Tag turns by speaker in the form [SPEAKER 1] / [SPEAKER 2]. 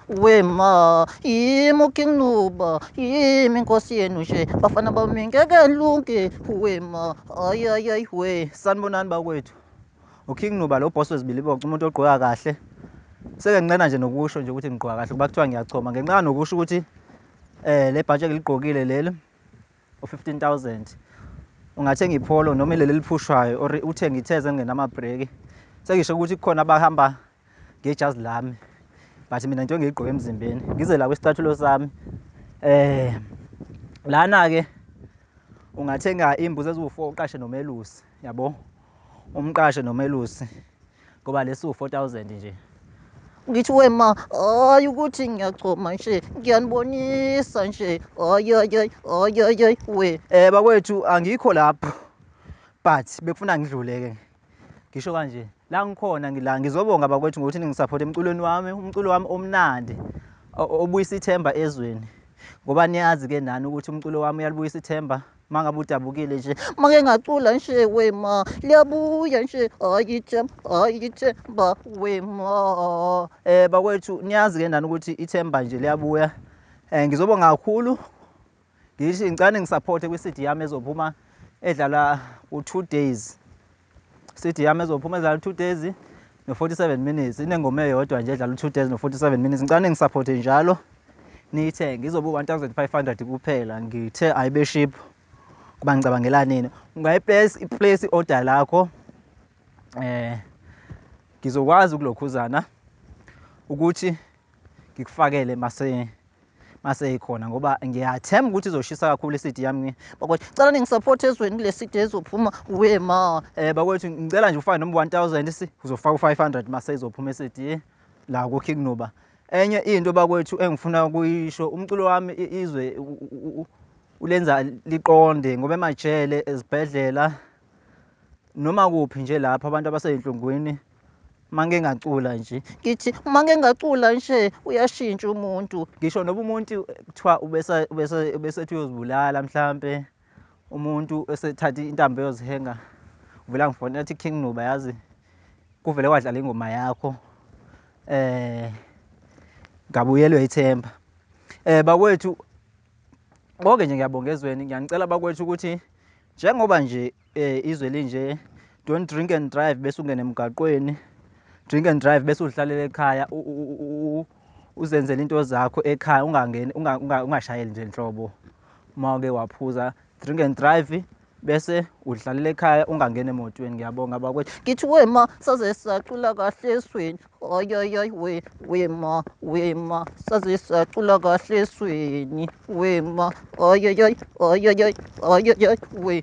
[SPEAKER 1] wema yimi uking Nuba yimi inkosi yenu nje bafana bami ngeke nilunge wema ayayayi we. Sanibonani bakwethu, uking Nuba lo boss wezibiliboco, umuntu ogqoka kahle. Seke ngincena nje nokusho nje ukuthi ngigqoka kahle kuba kuthiwa ngiyachoma. Ngenxa nokusho ukuthi le bhaji engiligqokile leli u-15,000 ungathenga ipholo noma ileli eliphushwayo or uthenge itheze engenamabhreki. Sengisho ukuthi kukhona abahamba ngejazi lami but mina into engiyigqoke emzimbeni ngize la kwisicathulo sami. Lana-ke ungathenga imbuzi eziwu-4 uqashe nomelusi, yabo, umqashe nomelusi ngoba lesi u-4,000 nje. Ngithi wema hayi ukuthi ngiyachoma nje, ngiyanibonisa nje ayayayi we. Bakwethu angikho lapho but bekufuna ngidlule-ke ngisho kanje. La ngikhona ngila ngizobonga bakwethu ngokuthi ningisapothe emculweni wami, umculo wami omnandi obuyisa ithemba ezweni, ngoba niyazi-ke nani ukuthi umculo wami uyalibuyisa ithemba. Uma ngabe udabukile nje make ngacula nje wema liyabuya nje ayithemba wema. Bakwethu niyazi-ke nani ukuthi ithemba nje liyabuya. Ngizobonga kakhulu ngithi ngicane ngisapothe kwi-CD yami ezophuma edlala u-2 days. CD yami ezophuma edlala 2 days no-47 minutes. Inengoma eyodwa nje edlala 2 days no-47 minutes. Ngicane ngisapothe njalo niyithenge, izobe u-1,500 kuphela. Ngithe ayibeship kuba ngicabangela nini. Ungayiplace i-order lakho, ngizokwazi ukulokhuzana ukuthi ngikufakele mase ikhona, ngoba ngiyathemba ukuthi izoshisa kakhulu i-CD yami. Bakwethu cela ningisapothe ezweni kule CD ezophuma wema. Bakwethu ngicela nje ufake noma 1,000 uzofaka u-500 mase izophuma i-CD la ku-King Nuba. Enye into bakwethu engifuna ukuyisho, umculo wami izwe ulenza liqonde, ngoba emajele, ezibhedlela noma kuphi nje lapho abantu abaseyinhlungwini mange ngacula nje, ngithi mange ngacula nje uyashintsha umuntu. Ngisho noba umuntu kuthiwa ubesethi uyozibulala, mhlampe umuntu esethatha intambo eyozihenga, uvela ngifonela ethi King Nuba, yazi kuvele kwadlala ingoma yakho, ngabuyelwe ithemba. Bakwethu konke nje ngiyabonga ezweni. Ngiyanicela bakwethu ukuthi njengoba nje izwe linje, don't drink and drive bese ungene emgaqweni, drink and drive bese udlalela ekhaya, uzenzele into zakho ekhaya, ungashayeli nje nhlobo. Uma uke waphuza, drink and drive bese udlalela ekhaya, ungangena emotweni. Ngiyabonga bakwethu. Ngithi wema saze sacula kahle esweni ayayayi we wema saze sacula kahle esweni wema ayayayi we.